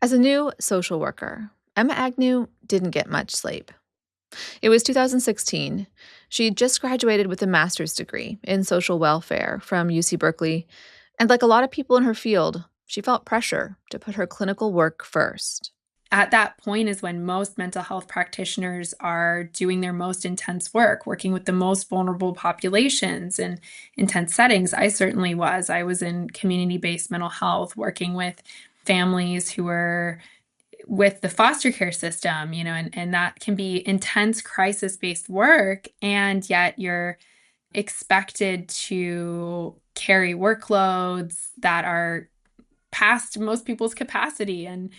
As a new social worker, Emma Agnew didn't get much sleep. It was 2016. She'd just graduated with a master's degree in social welfare from UC Berkeley, and like a lot of people in her field, she felt pressure to put her clinical work first. At that point is when most mental health practitioners are doing their most intense work, working with the most vulnerable populations in intense settings. I certainly was. I was in community-based mental health, working with families who were with the foster care system, and that can be intense crisis-based work, and yet you're expected to carry workloads that are past most people's capacity and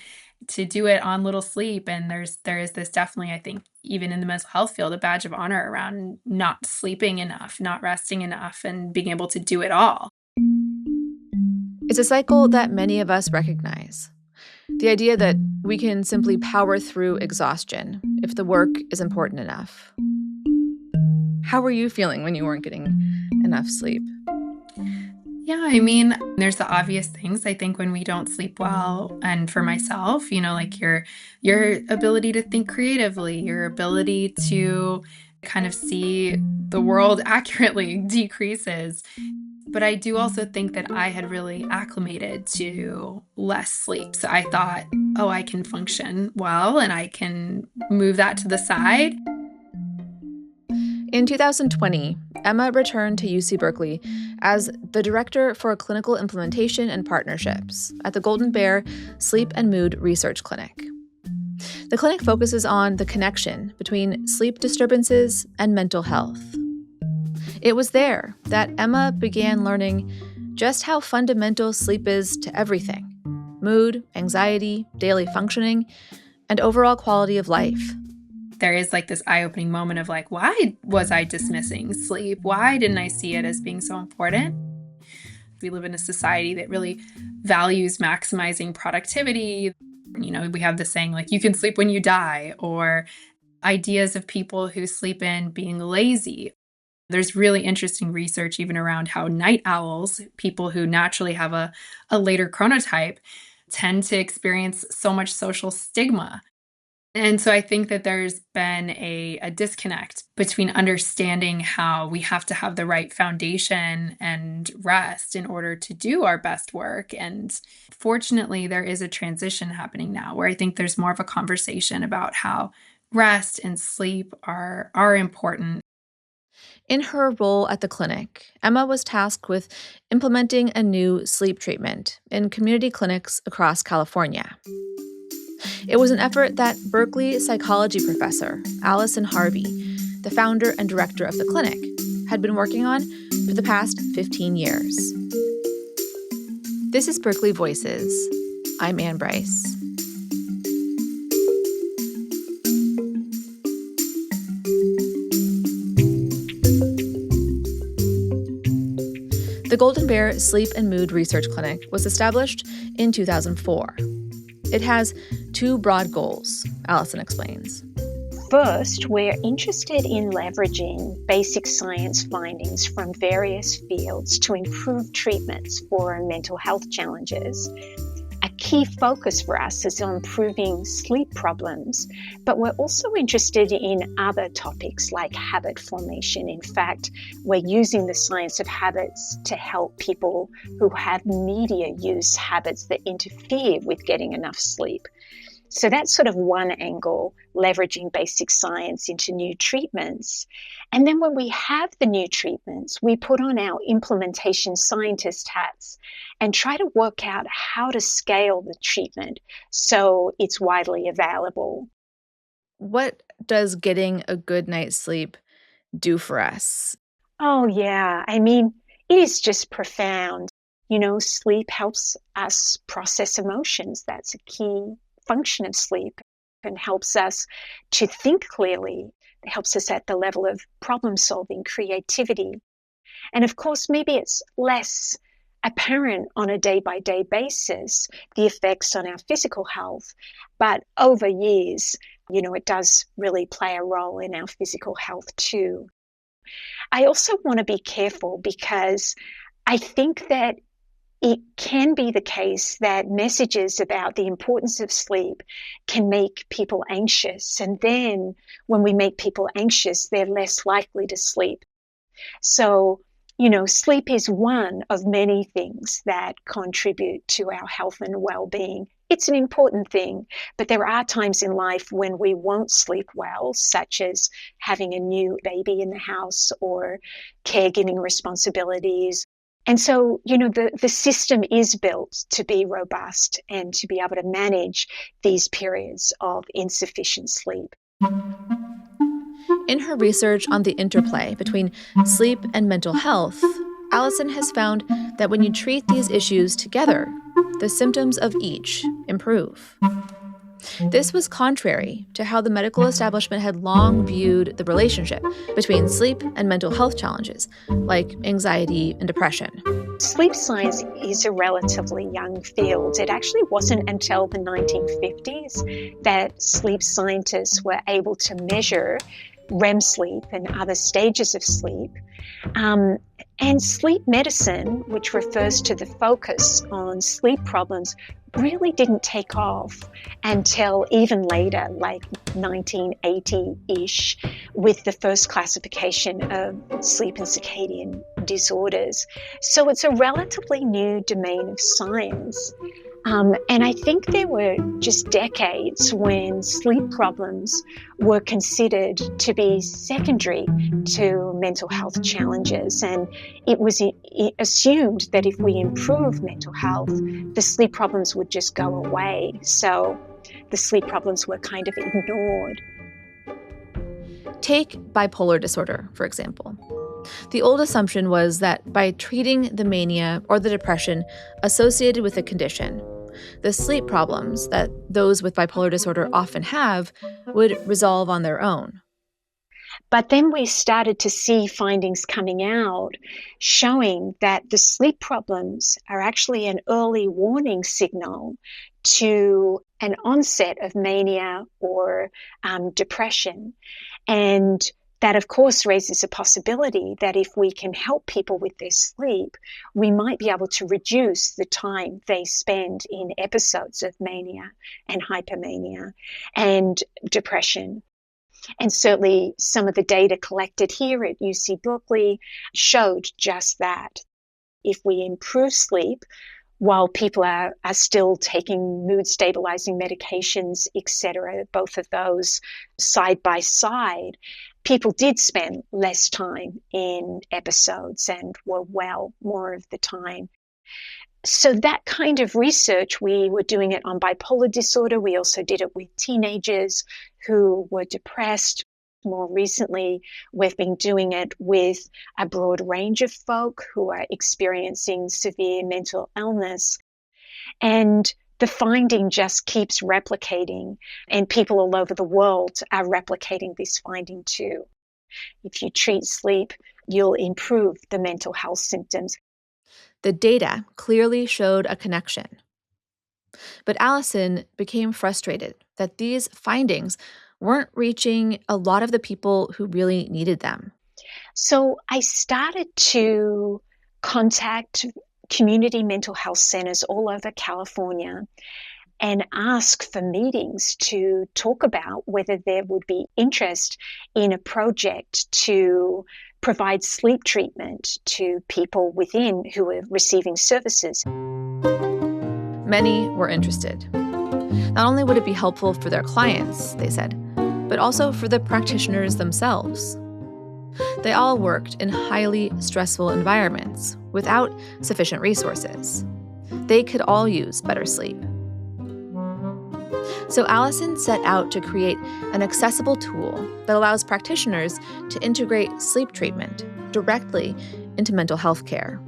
to do it on little sleep. And there is this definitely, I think, even in the mental health field, a badge of honor around not sleeping enough, not resting enough, and being able to do it all. It's a cycle that many of us recognize. The idea that we can simply power through exhaustion if the work is important enough. How were you feeling when you weren't getting enough sleep? Yeah, there's the obvious things. I think when we don't sleep well, and for myself, like your ability to think creatively, your ability to kind of see the world accurately decreases. But I do also think that I had really acclimated to less sleep. So I thought, I can function well and I can move that to the side. In 2020, Emma returned to UC Berkeley as the Director for Clinical Implementation and Partnerships at the Golden Bear Sleep and Mood Research Clinic. The clinic focuses on the connection between sleep disturbances and mental health. It was there that Emma began learning just how fundamental sleep is to everything: mood, anxiety, daily functioning, and overall quality of life. There is this eye-opening moment of why was I dismissing sleep? Why didn't I see it as being so important? We live in a society that really values maximizing productivity. We have the saying you can sleep when you die, or ideas of people who sleep in being lazy. There's really interesting research even around how night owls, people who naturally have a later chronotype, tend to experience so much social stigma. And so I think that there's been a disconnect between understanding how we have to have the right foundation and rest in order to do our best work. And fortunately, there is a transition happening now where I think there's more of a conversation about how rest and sleep are important. In her role at the clinic, Emma was tasked with implementing a new sleep treatment in community clinics across California. It was an effort that Berkeley psychology professor Allison Harvey, the founder and director of the clinic, had been working on for the past 15 years. This is Berkeley Voices. I'm Ann Bryce. The Golden Bear Sleep and Mood Research Clinic was established in 2004. It has two broad goals, Allison explains. First, we're interested in leveraging basic science findings from various fields to improve treatments for mental health challenges. A key focus for us is on improving sleep problems, but we're also interested in other topics like habit formation. In fact, we're using the science of habits to help people who have media use habits that interfere with getting enough sleep. So that's sort of one angle, leveraging basic science into new treatments. And then when we have the new treatments, we put on our implementation scientist hats and try to work out how to scale the treatment so it's widely available. What does getting a good night's sleep do for us? Oh, yeah. It is just profound. Sleep helps us process emotions. That's a key function of sleep, and helps us to think clearly. It helps us at the level of problem solving, creativity. And of course, maybe it's less apparent on a day-by-day basis, the effects on our physical health, but over years, it does really play a role in our physical health too. I also want to be careful because I think that it can be the case that messages about the importance of sleep can make people anxious. And then when we make people anxious, they're less likely to sleep. So, sleep is one of many things that contribute to our health and well-being. It's an important thing, but there are times in life when we won't sleep well, such as having a new baby in the house or caregiving responsibilities. And so, the system is built to be robust and to be able to manage these periods of insufficient sleep. In her research on the interplay between sleep and mental health, Allison has found that when you treat these issues together, the symptoms of each improve. This was contrary to how the medical establishment had long viewed the relationship between sleep and mental health challenges, like anxiety and depression. Sleep science is a relatively young field. It actually wasn't until the 1950s that sleep scientists were able to measure REM sleep and other stages of sleep. And sleep medicine, which refers to the focus on sleep problems, really didn't take off until even later, like 1980-ish, with the first classification of sleep and circadian disorders. So it's a relatively new domain of science. And I think there were just decades when sleep problems were considered to be secondary to mental health challenges. And it was assumed that if we improve mental health, the sleep problems would just go away. So the sleep problems were kind of ignored. Take bipolar disorder, for example. The old assumption was that by treating the mania or the depression associated with the condition, the sleep problems that those with bipolar disorder often have would resolve on their own. But then we started to see findings coming out showing that the sleep problems are actually an early warning signal to an onset of mania or depression. And that, of course, raises a possibility that if we can help people with their sleep, we might be able to reduce the time they spend in episodes of mania and hypomania and depression. And certainly some of the data collected here at UC Berkeley showed just that. If we improve sleep, while people are still taking mood-stabilizing medications, etc., both of those side by side, people did spend less time in episodes and were well more of the time. So that kind of research, we were doing it on bipolar disorder. We also did it with teenagers who were depressed. More recently, we've been doing it with a broad range of folk who are experiencing severe mental illness. And the finding just keeps replicating, and people all over the world are replicating this finding too. If you treat sleep, you'll improve the mental health symptoms. The data clearly showed a connection. But Allison became frustrated that these findings weren't reaching a lot of the people who really needed them. So I started to contact community mental health centers all over California and ask for meetings to talk about whether there would be interest in a project to provide sleep treatment to people within who are receiving services. Many were interested. Not only would it be helpful for their clients, they said, but also for the practitioners themselves. They all worked in highly stressful environments without sufficient resources. They could all use better sleep. So Allison set out to create an accessible tool that allows practitioners to integrate sleep treatment directly into mental health care.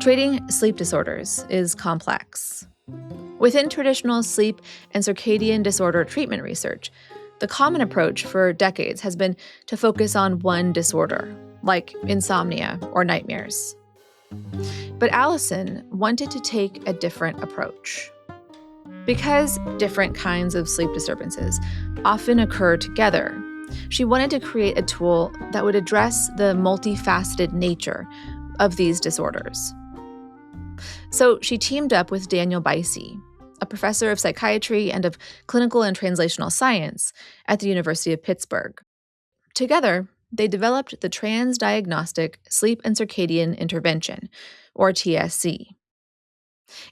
Treating sleep disorders is complex. Within traditional sleep and circadian disorder treatment research, the common approach for decades has been to focus on one disorder, like insomnia or nightmares. But Allison wanted to take a different approach. Because different kinds of sleep disturbances often occur together, She wanted to create a tool that would address the multifaceted nature of these disorders. So she teamed up with Daniel Buysse, a professor of psychiatry and of clinical and translational science at the University of Pittsburgh. Together, they developed the Transdiagnostic Sleep and Circadian Intervention, or TSC.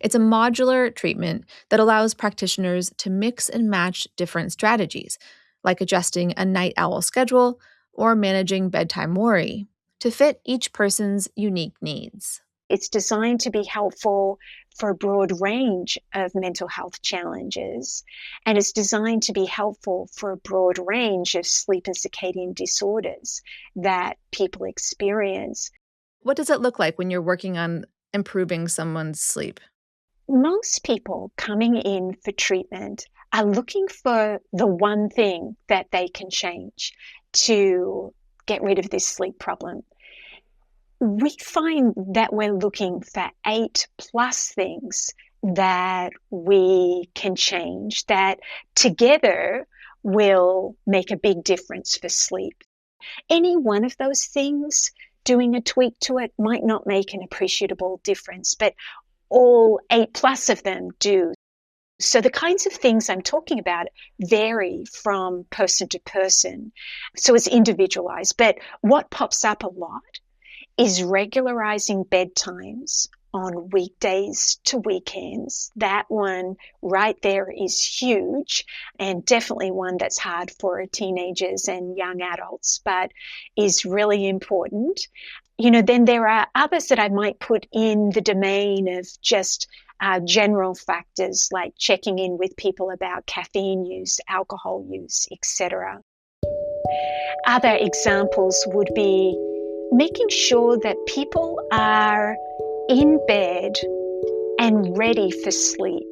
It's a modular treatment that allows practitioners to mix and match different strategies, like adjusting a night owl schedule or managing bedtime worry, to fit each person's unique needs. It's designed to be helpful for a broad range of mental health challenges, and it's designed to be helpful for a broad range of sleep and circadian disorders that people experience. What does it look like when you're working on improving someone's sleep? Most people coming in for treatment are looking for the one thing that they can change to get rid of this sleep problem. We find that we're looking for 8+ things that we can change that together will make a big difference for sleep. Any one of those things, doing a tweak to it might not make an appreciable difference, but all 8+ of them do. So the kinds of things I'm talking about vary from person to person. So it's individualized. But what pops up a lot is regularizing bedtimes on weekdays to weekends. That one right there is huge, and definitely one that's hard for teenagers and young adults, but is really important. Then there are others that I might put in the domain of just general factors like checking in with people about caffeine use, alcohol use, etc. Other examples would be making sure that people are in bed and ready for sleep.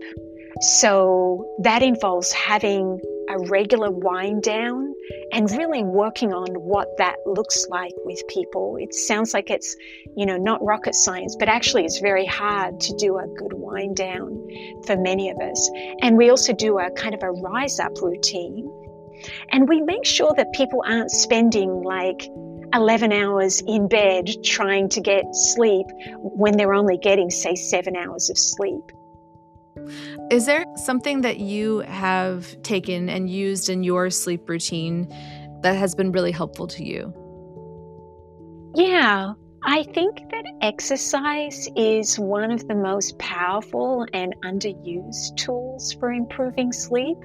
So that involves having a regular wind down and really working on what that looks like with people. It sounds like it's, not rocket science, but actually it's very hard to do a good wind down for many of us. And we also do a kind of a rise up routine. And we make sure that people aren't spending like 11 hours in bed trying to get sleep when they're only getting, say, 7 hours of sleep. Is there something that you have taken and used in your sleep routine that has been really helpful to you? Yeah, I think that exercise is one of the most powerful and underused tools for improving sleep.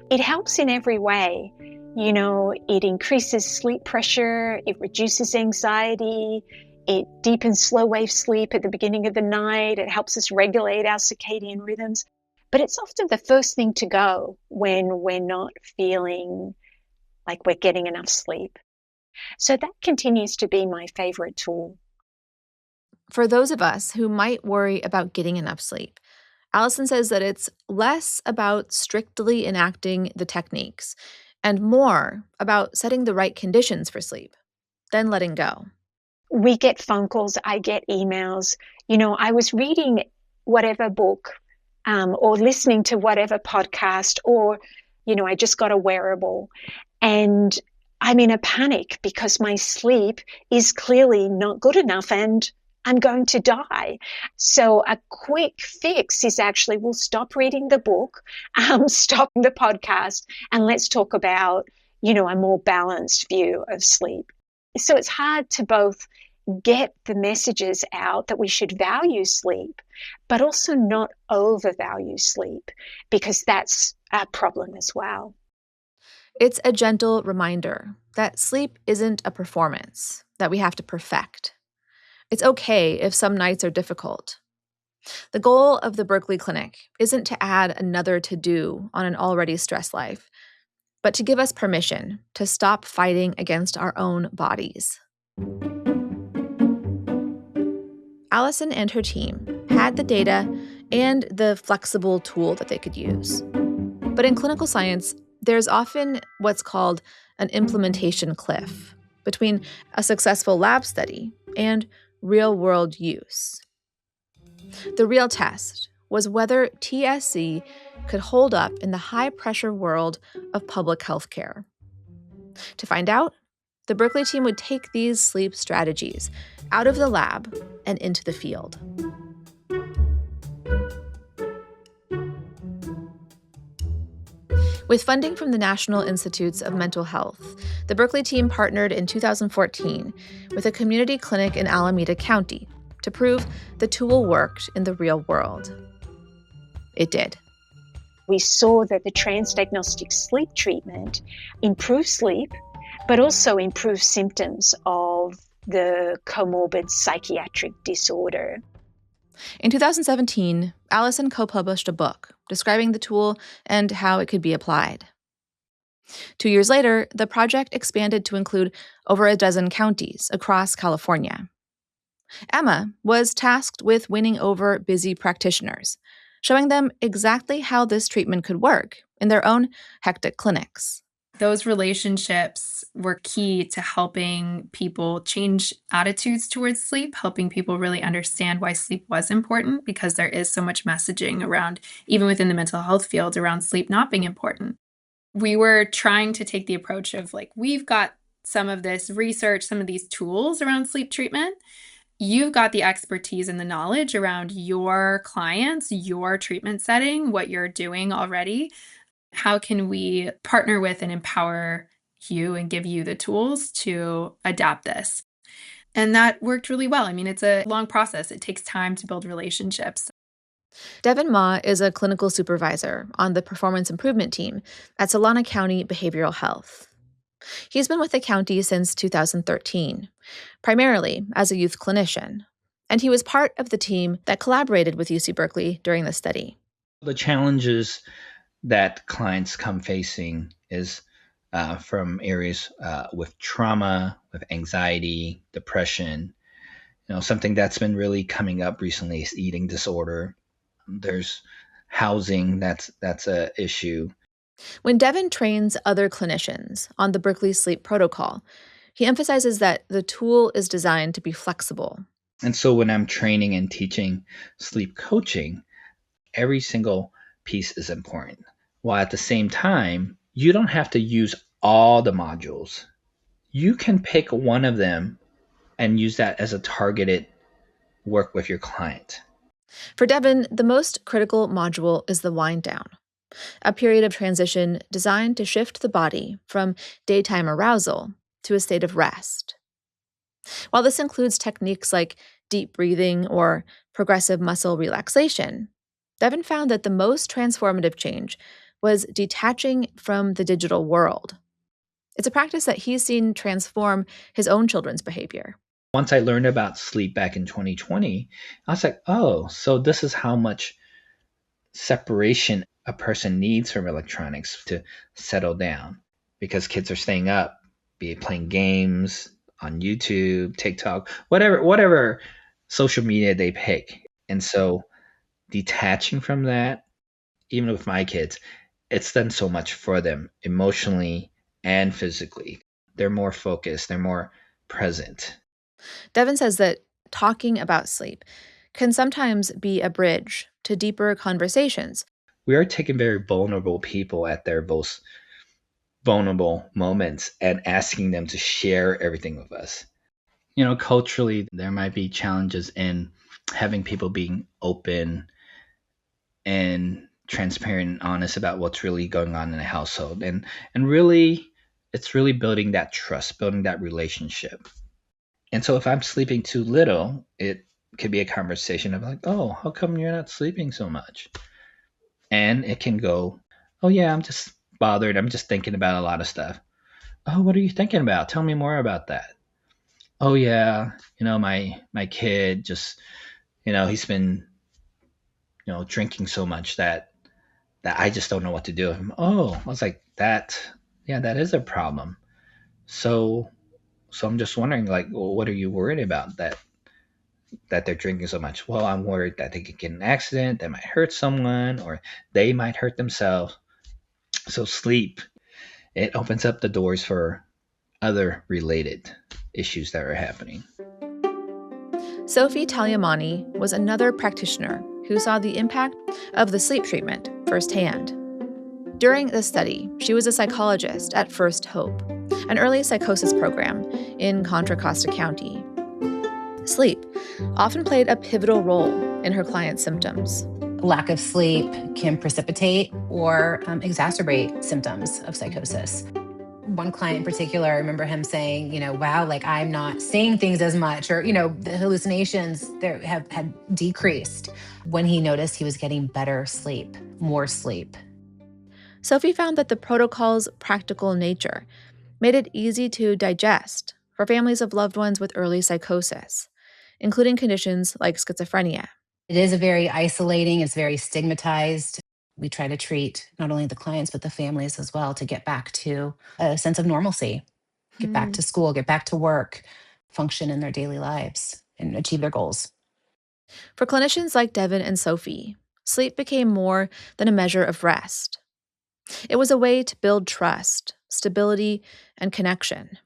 It helps in every way. It increases sleep pressure, it reduces anxiety, it deepens slow wave sleep at the beginning of the night, it helps us regulate our circadian rhythms. But it's often the first thing to go when we're not feeling like we're getting enough sleep. So that continues to be my favorite tool. For those of us who might worry about getting enough sleep, Allison says that it's less about strictly enacting the techniques and more about setting the right conditions for sleep, then letting go. We get phone calls, I get emails. I was reading whatever book or listening to whatever podcast, or, I just got a wearable and I'm in a panic because my sleep is clearly not good enough and I'm going to die. So a quick fix is actually, we'll stop reading the book, stop the podcast, and let's talk about, a more balanced view of sleep. So it's hard to both get the messages out that we should value sleep, but also not overvalue sleep, because that's a problem as well. It's a gentle reminder that sleep isn't a performance that we have to perfect. It's okay if some nights are difficult. The goal of the Berkeley Clinic isn't to add another to-do on an already stressed life, but to give us permission to stop fighting against our own bodies. Allison and her team had the data and the flexible tool that they could use. But in clinical science, there's often what's called an implementation cliff between a successful lab study and real-world use. The real test was whether TSC could hold up in the high-pressure world of public health care. To find out, the Berkeley team would take these sleep strategies out of the lab and into the field. With funding from the National Institutes of Mental Health, the Berkeley team partnered in 2014 with a community clinic in Alameda County to prove the tool worked in the real world. It did. We saw that the transdiagnostic sleep treatment improved sleep, but also improved symptoms of the comorbid psychiatric disorder. In 2017, Allison co-published a book describing the tool and how it could be applied. 2 years later, the project expanded to include over a dozen counties across California. Emma was tasked with winning over busy practitioners, showing them exactly how this treatment could work in their own hectic clinics. Those relationships were key to helping people change attitudes towards sleep, helping people really understand why sleep was important, because there is so much messaging around, even within the mental health field, around sleep not being important. We were trying to take the approach of we've got some of this research, some of these tools around sleep treatment. You've got the expertise and the knowledge around your clients, your treatment setting, what you're doing already. How can we partner with and empower you and give you the tools to adapt this? And that worked really well. I mean, it's a long process. It takes time to build relationships. Devin Ma is a clinical supervisor on the performance improvement team at Solana County Behavioral Health. He's been with the county since 2013, primarily as a youth clinician, and he was part of the team that collaborated with UC Berkeley during the study. The challenges that clients come facing is from areas with trauma, with anxiety, depression. Something that's been really coming up recently is eating disorder. There's housing, that's an issue. When Devin trains other clinicians on the Berkeley Sleep Protocol, he emphasizes that the tool is designed to be flexible. And so when I'm training and teaching sleep coaching, every single piece is important. While at the same time, you don't have to use all the modules. You can pick one of them and use that as a targeted work with your client. For Devin, the most critical module is the wind down, a period of transition designed to shift the body from daytime arousal to a state of rest. While this includes techniques like deep breathing or progressive muscle relaxation, Devin found that the most transformative change was detaching from the digital world. It's a practice that he's seen transform his own children's behavior. Once I learned about sleep back in 2020, I was like, oh, so this is how much separation a person needs from electronics to settle down, because kids are staying up, be it playing games on YouTube, TikTok, whatever social media they pick. And so detaching from that, even with my kids, it's done so much for them emotionally and physically. They're more focused, they're more present. Devin says that talking about sleep can sometimes be a bridge to deeper conversations. We are taking very vulnerable people at their most vulnerable moments and asking them to share everything with us. Culturally, there might be challenges in having people being open and transparent and honest about what's really going on in a household. And really, it's really building that trust, building that relationship. And so if I'm sleeping too little, it could be a conversation of oh, how come you're not sleeping so much? And it can go, oh yeah, I'm just bothered. I'm just thinking about a lot of stuff. Oh, what are you thinking about? Tell me more about that. Oh yeah, my kid just, he's been, drinking so much that I just don't know what to do with him. Oh, I was like, that is a problem. So I'm just wondering, well, what are you worried about that they're drinking so much? Well, I'm worried that they could get in an accident, they might hurt someone, or they might hurt themselves. So sleep, it opens up the doors for other related issues that are happening. Sophie Talyamani was another practitioner who saw the impact of the sleep treatment firsthand. During the study, she was a psychologist at First Hope, an early psychosis program in Contra Costa County. Sleep often played a pivotal role in her clients' symptoms. Lack of sleep can precipitate or exacerbate symptoms of psychosis. One client in particular, I remember him saying, wow, like I'm not seeing things as much, or, the hallucinations there had decreased when he noticed he was getting better sleep, more sleep. Sophie found that the protocol's practical nature made it easy to digest for families of loved ones with early psychosis, including conditions like schizophrenia. It is very isolating. It's very stigmatized. We try to treat not only the clients, but the families as well to get back to a sense of normalcy, get back to school, get back to work, function in their daily lives, and achieve their goals. For clinicians like Devin and Sophie, sleep became more than a measure of rest. It was a way to build trust, stability, and connection.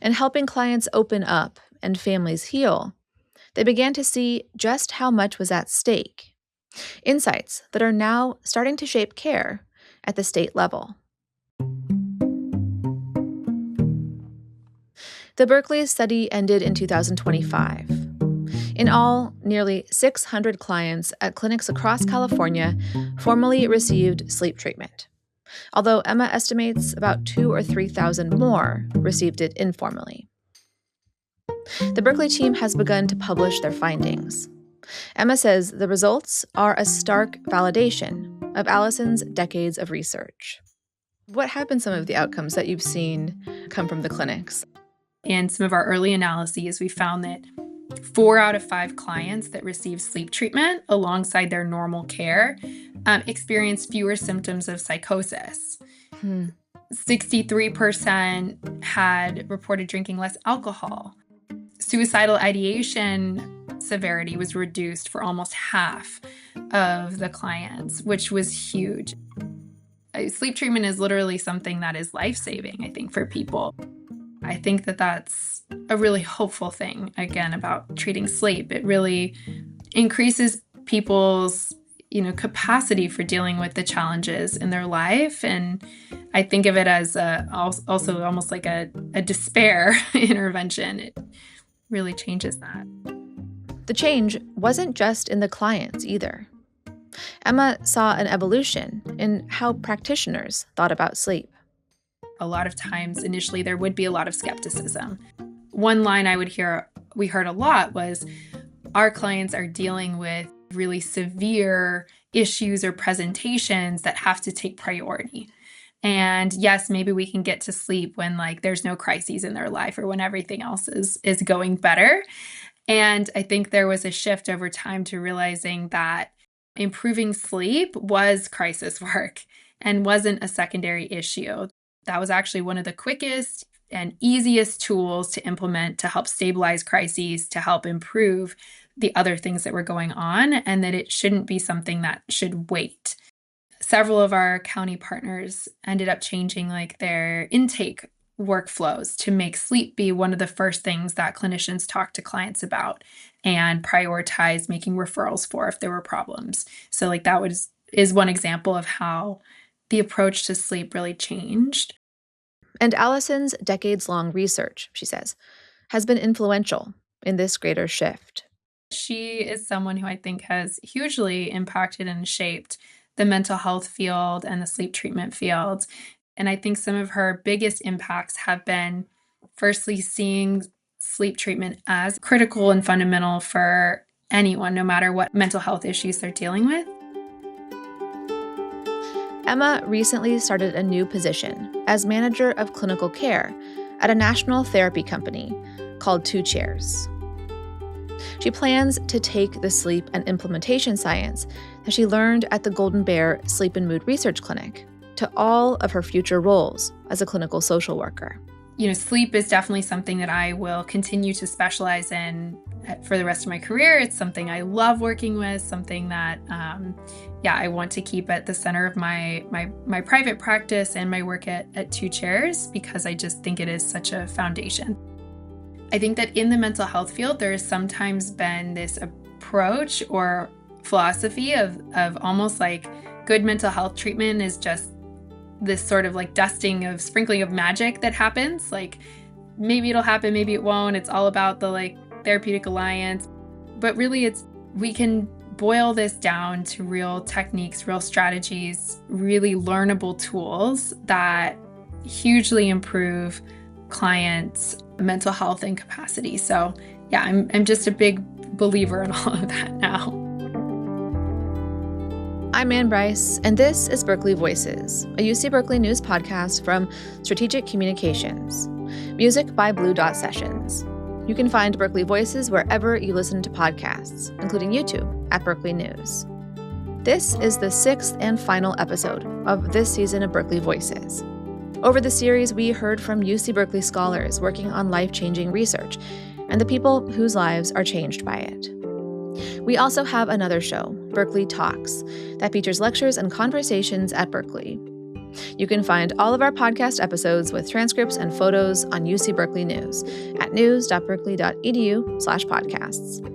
And helping clients open up and families heal, they began to see just how much was at stake. Insights that are now starting to shape care at the state level. The Berkeley study ended in 2025. In all, nearly 600 clients at clinics across California formally received sleep treatment, although Emma estimates about 2,000 or 3,000 more received it informally. The Berkeley team has begun to publish their findings. Emma says the results are a stark validation of Allison's decades of research. What have been some of the outcomes that you've seen come from the clinics? In some of our early analyses, we found that 4 out of 5 clients that received sleep treatment alongside their normal care experienced fewer symptoms of psychosis. 63% had reported drinking less alcohol. Suicidal ideation severity was reduced for almost half of the clients, which was huge. Sleep treatment is literally something that is life-saving, I think, for people. I think that that's a really hopeful thing, again, about treating sleep. It really increases people's, capacity for dealing with the challenges in their life. And I think of it as also almost like a despair intervention. It really changes that. The change wasn't just in the clients either. Emma saw an evolution in how practitioners thought about sleep. A lot of times, initially, there would be a lot of skepticism. One line we heard a lot was, our clients are dealing with really severe issues or presentations that have to take priority. And yes, maybe we can get to sleep when there's no crises in their life or when everything else is going better. And I think there was a shift over time to realizing that improving sleep was crisis work and wasn't a secondary issue. That was actually one of the quickest and easiest tools to implement to help stabilize crises, to help improve the other things that were going on, and that it shouldn't be something that should wait. Several of our county partners ended up changing their intake workflows to make sleep be one of the first things that clinicians talk to clients about and prioritize making referrals for if there were problems. So that is one example of how the approach to sleep really changed. And Allison's decades-long research, she says, has been influential in this greater shift. She is someone who I think has hugely impacted and shaped the mental health field and the sleep treatment field. And I think some of her biggest impacts have been, firstly, seeing sleep treatment as critical and fundamental for anyone, no matter what mental health issues they're dealing with. Emma recently started a new position as manager of clinical care at a national therapy company called 2 Chairs. She plans to take the sleep and implementation science that she learned at the Golden Bear Sleep and Mood Research Clinic to all of her future roles as a clinical social worker. Sleep is definitely something that I will continue to specialize in for the rest of my career. It's something I love working with, something that, I want to keep at the center of my private practice and my work at 2 Chairs, because I just think it is such a foundation. I think that in the mental health field, there has sometimes been this approach or philosophy of almost like good mental health treatment is just this sort of like dusting of sprinkling of magic that happens. Like maybe it'll happen, maybe it won't. It's all about the like therapeutic alliance. But really we can boil this down to real techniques, real strategies, really learnable tools that hugely improve clients' mental health and capacity. So yeah, I'm just a big believer in all of that now. I'm Ann Bryce, and this is Berkeley Voices, a UC Berkeley news podcast from Strategic Communications. Music by Blue Dot Sessions. You can find Berkeley Voices wherever you listen to podcasts, including YouTube at Berkeley News. This is the 6th and final episode of this season of Berkeley Voices. Over the series, we heard from UC Berkeley scholars working on life-changing research and the people whose lives are changed by it. We also have another show, Berkeley Talks, that features lectures and conversations at Berkeley. You can find all of our podcast episodes with transcripts and photos on UC Berkeley News at news.berkeley.edu/podcasts.